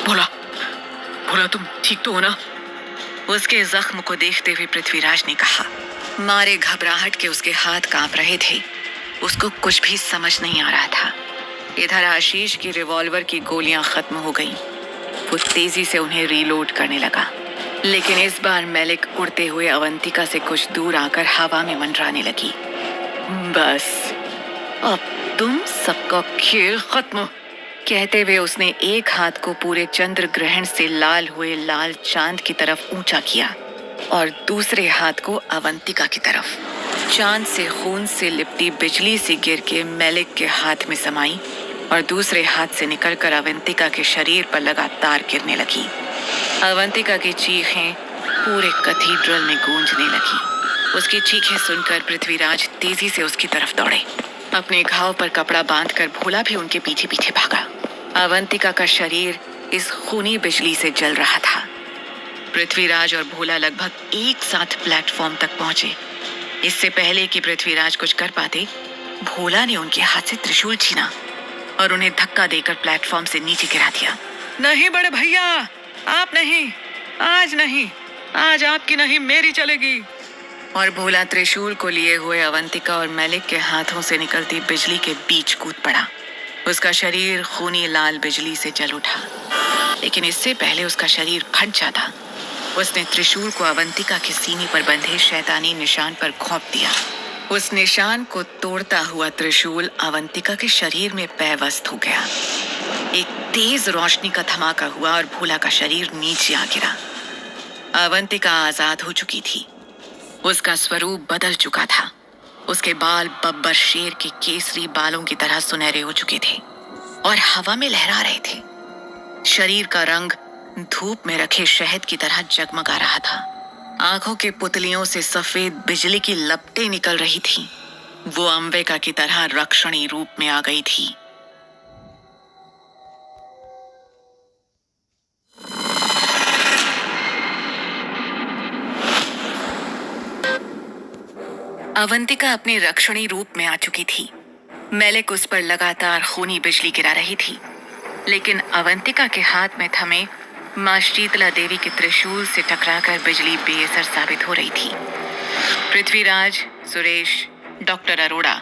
भोला, भोला तुम ठीक तो हो ना? उसके जख्म को देखते हुए पृथ्वीराज ने कहा। मारे घबराहट के उसके हाथ कांप रहे थे। उसको कुछ भी समझ नहीं आ रहा था। इधर आशीष की रिवॉल्वर की गोलियां खत्म हो गईं। वो तेजी से उन्हें रीलोड करने लगा, लेकिन इस बार मेलिक उड़ते हुए अवंतिका से कुछ दूर आकर हवा में मंडराने लगी। बस अब तुम सबका खेल खत्म, कहते हुए उसने एक हाथ को पूरे चंद्र ग्रहण से लाल हुए लाल चांद की तरफ ऊंचा किया और दूसरे हाथ को अवंतिका की तरफ। चांद से खून से लिपटी बिजली सी गिर के मेलिक के हाथ में समाई और दूसरे हाथ से निकलकर अवंतिका के शरीर पर लगातार गिरने लगी। अवंतिका की चीखें पूरे कैथेड्रल में गूंजने लगी। उसकी चीखें सुनकर पृथ्वीराज तेजी से उसकी तरफ दौड़े। अपने घाव पर कपड़ा बांधकर भोला भी उनके पीछे पीछे भागा। अवंतिका का शरीर इस खूनी बिजली से जल रहा था। पृथ्वीराज और भोला लगभग एक साथ प्लेटफॉर्म तक पहुंचे। इससे पहले कि पृथ्वीराज कुछ कर पाते, भोला ने उनके हाथ से त्रिशूल छीना और उन्हें धक्का देकर प्लेटफॉर्म से नीचे गिरा दिया। नहीं बड़े भैया, आप नहीं, आज नहीं, आज आपकी नहीं मेरी चलेगी। और भोला त्रिशूल को लिए हुए अवंतिका और मेलिक के हाथों से निकलती बिजली के बीच कूद पड़ा। उसका शरीर खूनी लाल बिजली से जल उठा, लेकिन इससे पहले उसका शरीर फट जाता, उसने त्रिशूल को अवंतिका के सीने पर बंधे शैतानी निशान पर घोंप दिया। उस निशान को तोड़ता हुआ त्रिशूल अवंतिका के शरीर में पैवस्त हो गया। एक तेज रोशनी का धमाका हुआ और भोला का शरीर नीचे आ गिरा। अवंतिका आजाद हो चुकी थी। उसका स्वरूप बदल चुका था। उसके बाल बब्बर शेर के केसरी बालों की तरह सुनहरे हो चुके थे और हवा में लहरा रहे थे। शरीर का रंग धूप में रखे शहद की तरह जगमगा रहा था। आंखों के पुतलियों से सफेद बिजली की लपटें निकल रही थीं। वो अंबिका की तरह रक्षणी रूप में आ गई थी। अवंतिका अपने रक्षणी रूप में आ चुकी थी। मेलिक उस पर लगातार खूनी बिजली गिरा रही थी, लेकिन अवंतिका के हाथ में थमे मां शीतला देवी के त्रिशूल से टकराकर बिजली बेअसर साबित हो रही थी। पृथ्वीराज, सुरेश, डॉक्टर अरोड़ा,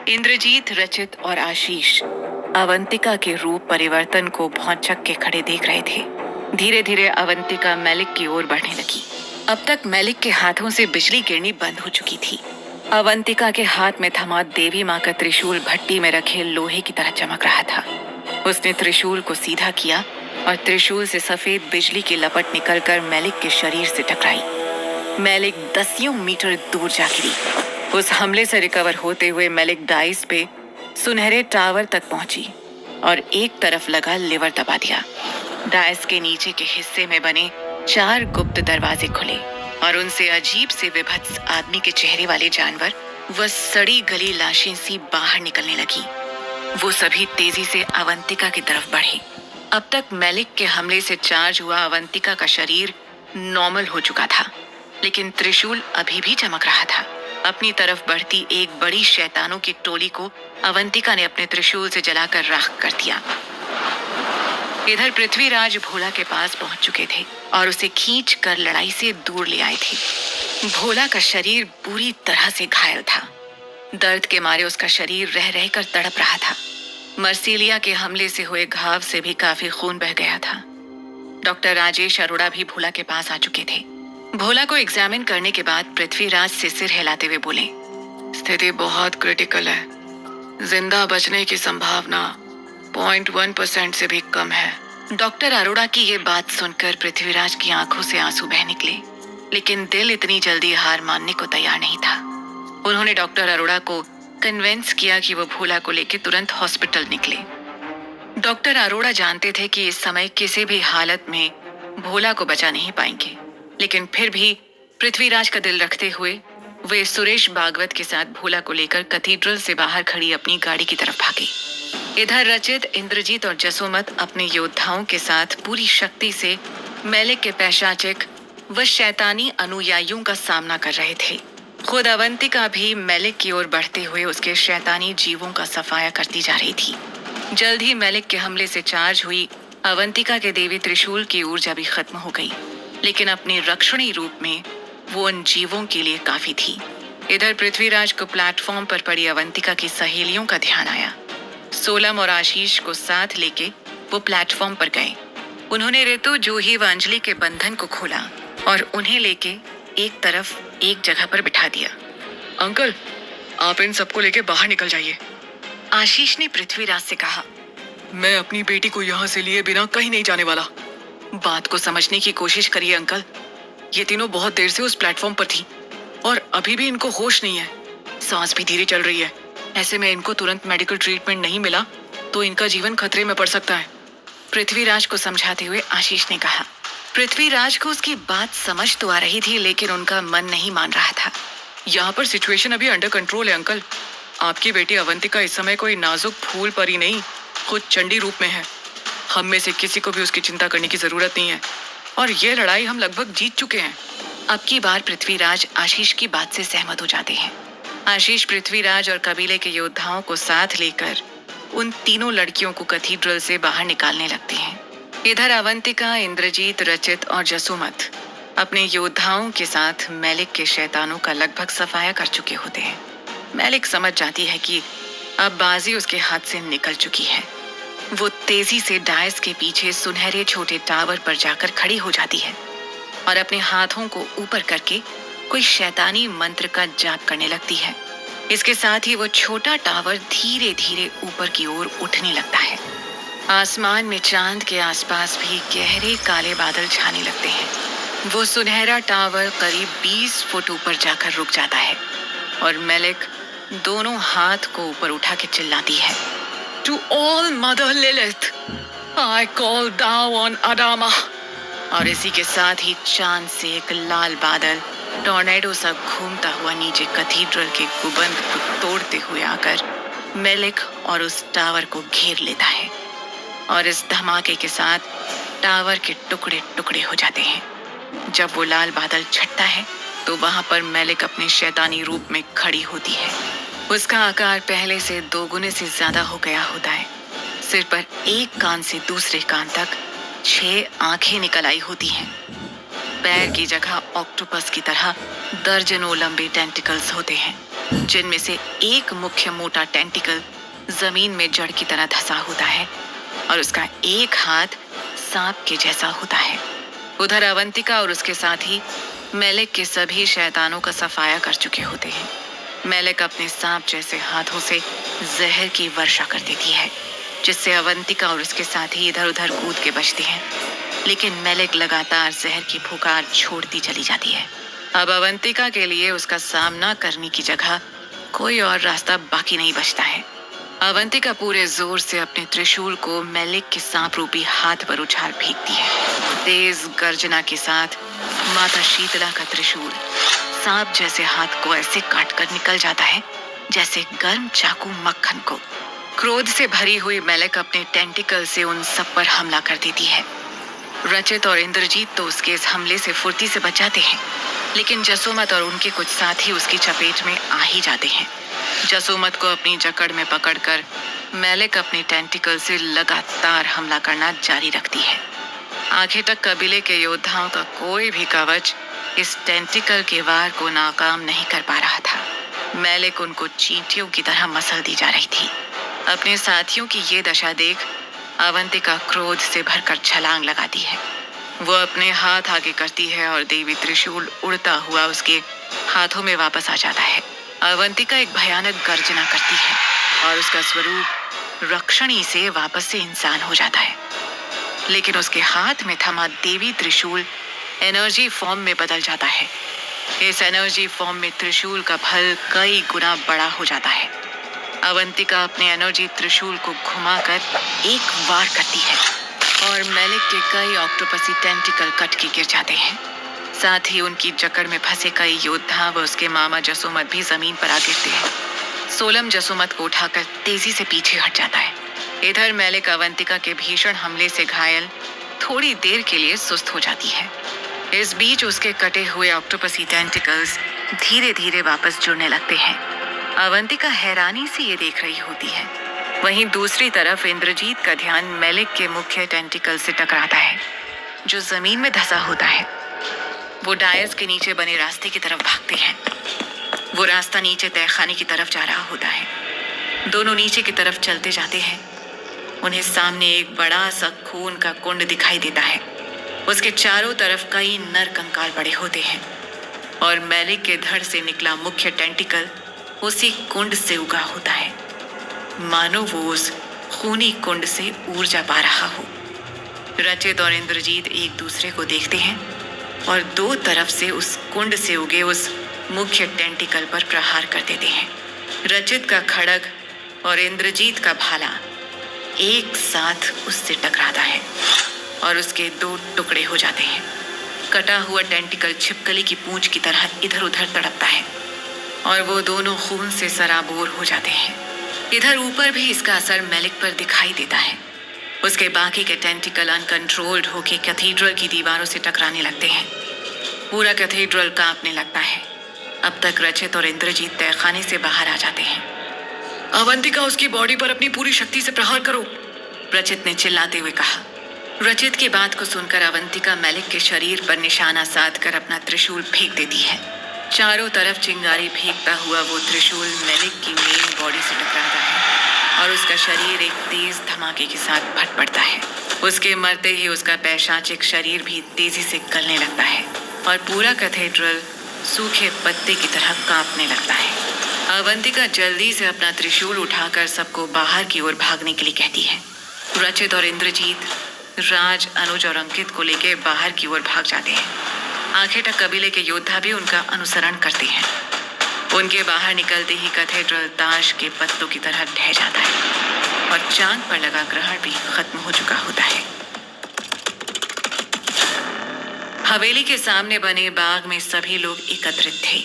इंद्रजीत, रचित और आशीष अवंतिका के रूप परिवर्तन को भौंचक के खड़े देख रहे थे। धीरे धीरे अवंतिका मेलिक की ओर बढ़ने लगी। अब तक मेलिक के हाथों से बिजली गिरनी बंद हो चुकी थी। अवंतिका के हाथ में थमा देवी मां का त्रिशूल भट्टी में रखे लोहे की तरह चमक रहा था। उसने त्रिशूल को सीधा किया और त्रिशूल से सफेद बिजली की लपट निकलकर मेलिक के शरीर से टकराई। मेलिक दसियों मीटर दूर जा गिरी। उस हमले से रिकवर होते हुए मेलिक डाइस पे सुनहरे टावर तक पहुंची और एक तरफ लगा लिवर दबा दिया। डाइस के नीचे के हिस्से में बने 4 गुप्त दरवाजे खुले और उनसे अजीब से विभत्स आदमी के चेहरे वाले जानवर व सड़ी गली लाशें सी बाहर निकलने लगी। वो सभी तेजी से अवंतिका की तरफ बढ़े। अब तक मेलिक के हमले से चार्ज हुआ अवंतिका का शरीर नॉर्मल हो चुका था, लेकिन त्रिशूल अभी भी चमक रहा था। अपनी तरफ बढ़ती एक बड़ी शैतानों की टोली को अवंतिका ने अपने त्रिशूल से जलाकर राख कर दिया। इधर पृथ्वीराज भोला के पास पहुंच चुके थे और उसे खींच कर लड़ाई से दूर ले आए थे। भोला का शरीर पूरी तरह से घायल था। दर्द के मारे उसका शरीर रह रहकर तड़प रहा था। मर्सिलिया के हमले से हुए घाव से भी काफी खून बह गया था। डॉक्टर राजेश अरोड़ा भी भोला के पास आ चुके थे। भोला को एग्जामिन करने के बाद पृथ्वीराज से सिर हिलाते हुए बोले, स्थिति बहुत क्रिटिकल है। जिंदा बचने की संभावना 0.1% से भी कम है। डॉक्टर अरोड़ा की ये बात सुनकर पृथ्वीराज की आंखों से आंसू बह निकले, लेकिन दिल इतनी जल्दी हार मानने को तैयार नहीं था। उन्होंने डॉक्टर अरोड़ा को कन्विंस किया कि वो भोला को लेकर तुरंत हॉस्पिटल निकले। डॉक्टर अरोड़ा जानते थे कि इस समय किसी भी हालत में भोला को बचा नहीं पाएंगे, लेकिन फिर भी पृथ्वीराज का दिल रखते हुए वे सुरेश भागवत के साथ भोला को लेकर कैथेड्रल से बाहर खड़ी अपनी गाड़ी की तरफ भागे। इधर रचित, इंद्रजीत और जसोमत अपने योद्धाओं के साथ पूरी शक्ति से मेलिक के पैशाचिक व शैतानी अनुयायियों का सामना कर रहे थे। खुद अवंतिका भी मेलिक की ओर बढ़ते हुए उसके शैतानी जीवों का सफाया करती जा रही थी। जल्द ही मेलिक के हमले से चार्ज हुई अवंतिका के देवी त्रिशूल की ऊर्जा भी खत्म हो गई, लेकिन अपने रक्षणी रूप में वो उन जीवों के लिए काफी थी। इधर पृथ्वीराज को प्लेटफॉर्म पर पड़ी अवंतिका की सहेलियों का ध्यान आया। सोलम और आशीष को साथ लेके वो प्लेटफॉर्म पर गए। उन्होंने ऋतु, जूही व अंजलि के बंधन को खोला और उन्हें लेके एक तरफ एक जगह पर बिठा दिया। अंकल, आप इन सबको लेके बाहर निकल जाइए। आशीष ने पृथ्वीराज से कहा। मैं अपनी बेटी को यहाँ से लिए बिना कहीं नहीं जाने वाला। बात को समझने की कोशिश करिए अंकल। ये तीनों बहुत देर से उस प्लेटफॉर्म पर थी और अभी भी इनको होश नहीं है। सांस भी धीरे चल रही है। ऐसे में इनको तुरंत मेडिकल ट्रीटमेंट नहीं मिला तो इनका जीवन खतरे में पड़ सकता है। पृथ्वीराज को समझाते हुए आशीष ने कहा। पृथ्वीराज को उसकी बात समझ तो आ रही थी, लेकिन उनका मन नहीं मान रहा था। यहाँ पर सिचुएशन अभी अंडर कंट्रोल है अंकल। आपकी बेटी अवंतिका इस समय कोई नाजुक फूल परी नहीं, खुद चंडी रूप में है। हम में से किसी को भी उसकी चिंता करने की जरूरत नहीं है और ये लड़ाई हम लगभग जीत चुके हैं। अब की बार पृथ्वीराज आशीष की बात से सहमत हो जाते हैं। आशीष पृथ्वीराज और कबीले के योद्धाओं को साथ लेकर उन तीनों लड़कियों को कैथेड्रल से बाहर निकालने लगते हैं। इधर अवंतिका, इंद्रजीत, रचित और जसुमत अपने योद्धाओं के साथ मैलिक के शैतानों का लगभग सफाया कर चुके होते हैं। मैलिक समझ जाती है कि अब बाजी उसके हाथ से निकल चुकी है। वो तेजी से डायस के पीछे सुनहरे छोटे टावर पर जाकर खड़ी हो जाती है और अपने हाथों को ऊपर करके कोई शैतानी मंत्र का जाप करने लगती है। इसके साथ ही वो छोटा टावर धीरे धीरे ऊपर की ओर उठने लगता है। आसमान में चांद के आसपास भी गहरे काले बादल छाने लगते हैं। वो सुनहरा टावर करीब 20 फुट ऊपर जाकर रुक जाता है और मैलिक दोनों हाथ को ऊपर उठा के चिल्लाती है। To all Mother Lilith, I call down Adama. और इसी के साथ ही चांद से एक लाल बादल टॉर्नेडो सा घूमता हुआ नीचे कैथेड्रल के गुंबद को तोड़ते हुए आकर मैलिक और उस टावर को घेर लेता है और इस धमाके के साथ टावर के टुकड़े टुकड़े हो जाते हैं। जब वो लाल बादल छटता है तो वहां पर मैलिक अपने शैतानी रूप में खड़ी होती है। उसका आकार पहले से 2 गुने से ज्यादा हो गया होता है। सिर पर एक कान से दूसरे कान तक 6 आंखें निकल आई होती हैं। पैर की जगह ऑक्टोपस की तरह दर्जनों लंबे टेंटिकल्स होते हैं, जिनमें से एक मुख्य मोटा टेंटिकल जमीन में जड़ की तरह धंसा होता है और उसका एक हाथ सांप के जैसा होता है। उधर अवंतिका और उसके साथी मैलिक के सभी शैतानों का सफाया कर चुके होते हैं। मैलिक अपने सांप जैसे हाथों से जहर की वर्षा कर देती है, जिससे अवंतिका और उसके साथी इधर उधर कूद के बचते हैं, लेकिन मैलिक लगातार जहर की फुकार छोड़ती चली जाती है। अब अवंतिका के लिए उसका सामना करने की जगह कोई और रास्ता बाकी नहीं बचता है। अवंतिका पूरे जोर से अपने त्रिशूल को मैलिक के सांप रूपी हाथ पर उछाल फेंकती है। तेज गर्जना के साथ माता शीतला का त्रिशूल सांप जैसे हाथ को ऐसे काट कर निकल जाता है जैसे गर्म चाकू मक्खन को। क्रोध से भरी हुई मैलिक अपने टेंटिकल से उन सब पर हमला कर देती है। रचित और इंद्रजीत तो उसके इस हमले से फुर्ती से बच जाते हैं, लेकिन जसोमत और उनके कुछ साथी उसकी चपेट में आ ही जाते हैं। जसोमत को अपनी जकड़ में पकड़कर मैलिक अपने टेंटिकल से लगातार हमला करना जारी रखती है। आखिर तक कबीले के योद्धाओं का कोई भी कवच इस टेंटिकल के वार को नाकाम नहीं कर पा रहा था। मैलिक उनको चींटियों की तरह मसल दी जा रही थी। अपने साथियों की ये दशा देख अवंतिका क्रोध से भरकर छलांग लगाती है। वो अपने हाथ आगे करती है और देवी त्रिशूल उड़ता हुआ उसके हाथों में वापस आ जाता है। अवंतिका एक भयानक गर्जना करती है और उसका स्वरूप रक्षणी से वापस से इंसान हो जाता है, लेकिन उसके हाथ में थमा देवी त्रिशूल एनर्जी फॉर्म में बदल जाता है। इस एनर्जी फॉर्म में त्रिशूल का फल कई गुना बड़ा हो जाता है। अवंतिका अपने एनर्जी त्रिशूल को घुमाकर एक वार करती है और मैलिक के कई ऑक्टोपसी टेंटिकल कट के गिर जाते हैं। साथ ही उनकी जकड़ में फंसे कई योद्धा व उसके मामा जसोमत भी जमीन पर आ गिरते हैं। सोलम जसोमत को उठाकर तेजी से पीछे हट जाता है। इधर मैलिक अवंतिका के भीषण हमले से घायल थोड़ी देर के लिए सुस्त हो जाती है। इस बीच उसके कटे हुए ऑक्टोपसी टेंटिकल्स धीरे धीरे वापस जुड़ने लगते हैं। अवंतिका हैरानी से ये देख रही होती है वहीं दूसरी तरफ इंद्रजीत का ध्यान मेलिक के मुख्य टेंटिकल से टकराता है, जो जमीन में धंसा होता है। वो डायस के नीचे बने रास्ते की तरफ भागते हैं। वो रास्ता नीचे तहखाने की तरफ जा रहा होता है। दोनों नीचे की तरफ चलते जाते हैं। उन्हें सामने एक बड़ा सा खून का कुंड दिखाई देता है। उसके चारों तरफ कई नर कंकाल पड़े होते हैं और मेलिक के धड़ से निकला मुख्य टेंटिकल उसी कुंड से उगा होता है, मानो वो उस खूनी कुंड से ऊर्जा पा रहा हो। रचित और इंद्रजीत एक दूसरे को देखते हैं और दो तरफ से उस कुंड से उगे उस मुख्य टेंटिकल पर प्रहार कर देते हैं। रचित का खड़ग और इंद्रजीत का भाला एक साथ उससे टकराता है और उसके दो टुकड़े हो जाते हैं। कटा हुआ टेंटिकल छिपकली की पूंछ की तरह इधर उधर तड़पता है और वो दोनों खून से सराबोर हो जाते हैं। इधर ऊपर भी इसका असर मेलिक पर दिखाई देता है। उसके बाकी के टेंटिकल अनकंट्रोल्ड होकर कैथेड्रल की दीवारों से टकराने लगते हैं। पूरा कैथेड्रल कांपने लगता है। अब तक रचित और इंद्रजीत तहखाने से बाहर आ जाते हैं। अवंतिका, उसकी बॉडी पर अपनी पूरी शक्ति से प्रहार करो, रचित ने चिल्लाते हुए कहा। रचित की बात को सुनकर अवंतिका मेलिक के शरीर पर निशाना साधकर अपना त्रिशूल फेंक देती है। चारों तरफ चिंगारी फेंकता हुआ वो त्रिशूल मेलिक की मेन बॉडी से टकराता है और उसका शरीर एक तेज धमाके के साथ फट पड़ता है। उसके मरते ही उसका पैशाचिक शरीर भी तेजी से गलने लगता है और पूरा कैथेड्रल सूखे पत्ते की तरह कांपने लगता है। अवंतिका जल्दी से अपना त्रिशूल उठाकर सबको बाहर की ओर भागने के लिए कहती है। रचित और इंद्रजीत राज, अनुज और अंकित को लेकर बाहर की ओर भाग जाते हैं। आखिर तक कबीले के योद्धा भी उनका अनुसरण करते हैं। उनके बाहर निकलते ही कैथेड्रल ताश के पत्तों की तरह ढह जाता है और चांद पर लगा ग्रहण भी खत्म हो चुका होता है। हवेली के सामने बने बाग में सभी लोग एकत्रित थे।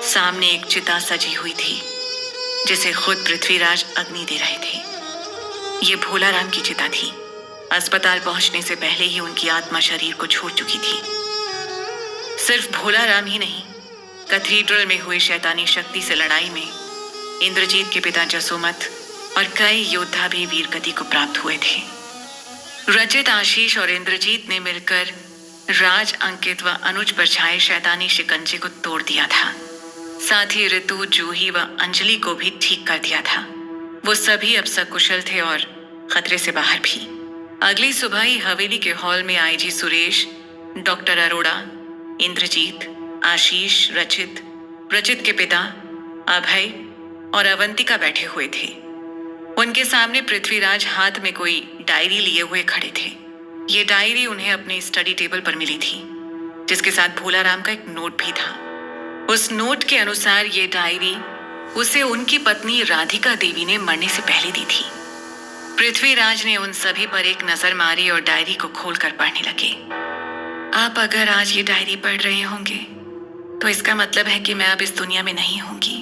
सामने एक चिता सजी हुई थी जिसे खुद पृथ्वीराज अग्नि दे रहे थे। ये भोलाराम की चिता थी। अस्पताल पहुंचने से पहले ही उनकी आत्मा शरीर को छोड़ चुकी थी। सिर्फ भोलाराम ही नहीं, कैथेड्रल में हुई शैतानी शक्ति से लड़ाई में इंद्रजीत के पिता जसोमत और कई योद्धा भी वीरगति को प्राप्त हुए थे। रचित, आशीष और इंद्रजीत ने मिलकर राज, अंकित व अनुज पर छाए शैतानी शिकंजे को तोड़ दिया था। साथ ही ऋतु, जूही व अंजलि को भी ठीक कर दिया था। वो सभी अब सकुशल थे और खतरे से बाहर भी। अगली सुबह ही हवेली के हॉल में आईजी सुरेश, डॉक्टर अरोड़ा, इंद्रजीत, आशीष, रचित के पिता अभय और अवंतिका बैठे हुए थे। उनके सामने पृथ्वीराज हाथ में कोई डायरी लिए हुए खड़े थे। ये डायरी उन्हें अपने स्टडी टेबल पर मिली थी, जिसके साथ भोलाराम का एक नोट भी था। उस नोट के अनुसार ये डायरी उसे उनकी पत्नी राधिका देवी ने मरने से पहले दी थी। पृथ्वीराज ने उन सभी पर एक नजर मारी और डायरी को खोलकर पढ़ने लगे। आप अगर आज ये डायरी पढ़ रहे होंगे तो इसका मतलब है कि मैं अब इस दुनिया में नहीं होंगी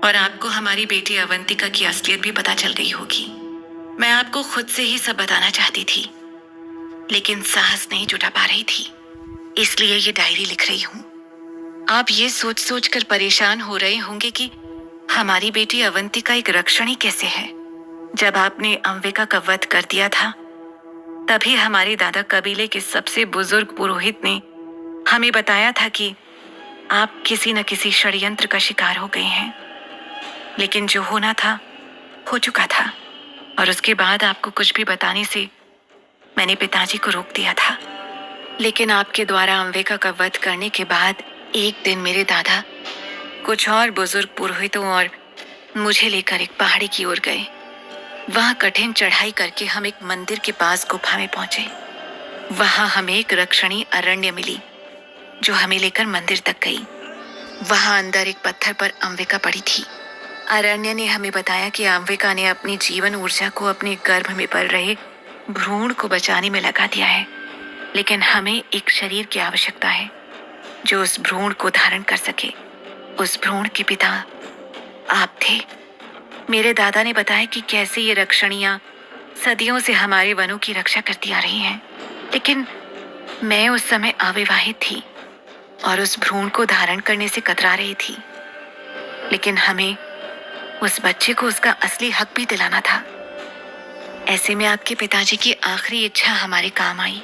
और आपको हमारी बेटी अवंतिका की असलियत भी पता चल गई होगी। मैं आपको खुद से ही सब बताना चाहती थी, लेकिन साहस नहीं जुटा पा रही थी, इसलिए ये डायरी लिख रही हूँ। आप ये सोच सोच कर परेशान हो रहे होंगे कि हमारी बेटी अवंतिका एक रक्षणी कैसे है। जब आपने अंबिका का वध कर दिया था, तभी हमारे दादा कबीले के सबसे बुजुर्ग पुरोहित ने हमें बताया था कि आप किसी न किसी षड्यंत्र का शिकार हो गए हैं। लेकिन जो होना था हो चुका था और उसके बाद आपको कुछ भी बताने से मैंने पिताजी को रोक दिया था। लेकिन आपके द्वारा अंबिका का वध करने के बाद एक दिन मेरे दादा कुछ और बुजुर्ग पुरोहितों और मुझे लेकर एक पहाड़ी की ओर गए। वहां कठिन चढ़ाई करके हम एक मंदिर के पास गुफा में पहुंचे। वहां हमें एक रक्षणी अरण्य मिली जो हमें लेकर मंदिर तक गई। वहां अंदर एक पत्थर पर अंबिका पड़ी थी। अरण्य ने हमें बताया कि अंबिका ने अपनी जीवन ऊर्जा को अपने गर्भ में पल रहे भ्रूण को बचाने में लगा दिया है, लेकिन हमें एक शरीर की आवश्यकता है जो उस भ्रूण को धारण कर सके। उस भ्रूण के पिता आप थे। मेरे दादा ने बताया कि कैसे ये रक्षणियां सदियों से हमारे वनों की रक्षा करती आ रही हैं, लेकिन मैं उस समय अविवाहित थी और उस भ्रूण को धारण करने से कतरा रही थी। लेकिन हमें उस बच्चे को उसका असली हक भी दिलाना था। ऐसे में आपके पिताजी की आखिरी इच्छा हमारे काम आई।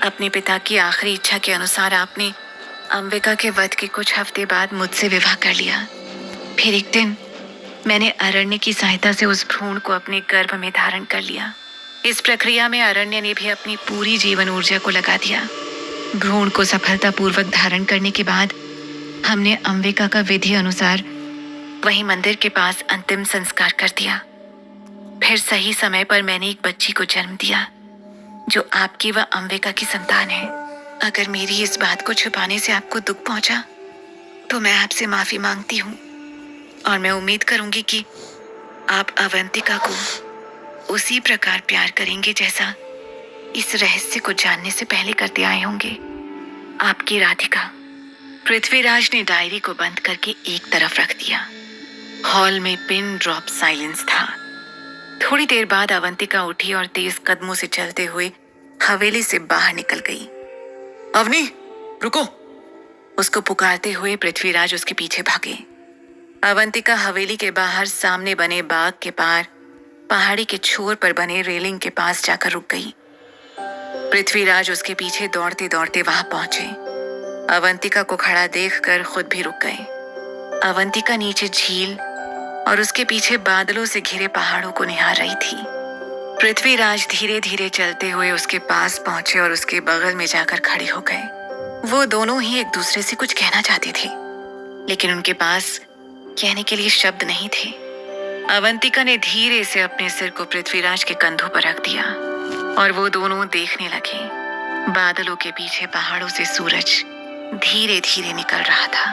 अपने पिता की आखिरी इच्छा के अनुसार आपने अंबिका के वध के कुछ हफ्ते बाद मुझसे विवाह कर लिया। फिर एक दिन मैंने अरण्य की सहायता से उस भ्रूण को अपने गर्भ में धारण कर लिया। इस प्रक्रिया में अरण्य ने भी अपनी पूरी जीवन ऊर्जा को लगा दिया। भ्रूण को सफलतापूर्वक धारण करने के बाद हमने अंबिका का विधि अनुसार वही मंदिर के पास अंतिम संस्कार कर दिया। फिर सही समय पर मैंने एक बच्ची को जन्म दिया जो आपकी व अंबिका की संतान है। अगर मेरी इस बात को छुपाने से आपको दुख पहुंचा तो मैं आपसे माफी मांगती हूँ और मैं उम्मीद करूंगी कि आप अवंतिका को उसी प्रकार प्यार करेंगे जैसा इस रहस्य को जानने से पहले करते आए होंगे। आपकी राधिका। पृथ्वीराज ने डायरी को बंद करके एक तरफ रख दिया। हॉल में पिन ड्रॉप साइलेंस था। थोड़ी देर बाद अवंतिका उठी और तेज कदमों से चलते हुए हवेली से बाहर निकल गई। अवनी, रुको। उसको पुकारते हुए पृथ्वीराज उसके पीछे भागे। अवंतिका हवेली के बाहर सामने बने बाग के पार पहाड़ी के छोर पर बने रेलिंग के पास जाकर रुक गई। पृथ्वीराज उसके पीछे दौड़ते दौड़ते वहां पहुंचे। अवंतिका को खड़ा देखकर खुद भी रुक गए। अवंतिका नीचे झील और उसके पीछे बादलों से घिरे पहाड़ों को निहार रही थी। पृथ्वीराज धीरे धीरे चलते हुए उसके पास पहुंचे और उसके बगल में जाकर खड़े हो गए। वो दोनों ही एक दूसरे से कुछ कहना चाहते थे, लेकिन उनके पास कहने के लिए शब्द नहीं थे। अवंतिका ने धीरे से अपने सिर को पृथ्वीराज के कंधों पर रख दिया और वो दोनों देखने लगे। बादलों के पीछे पहाड़ों से सूरज धीरे धीरे निकल रहा था।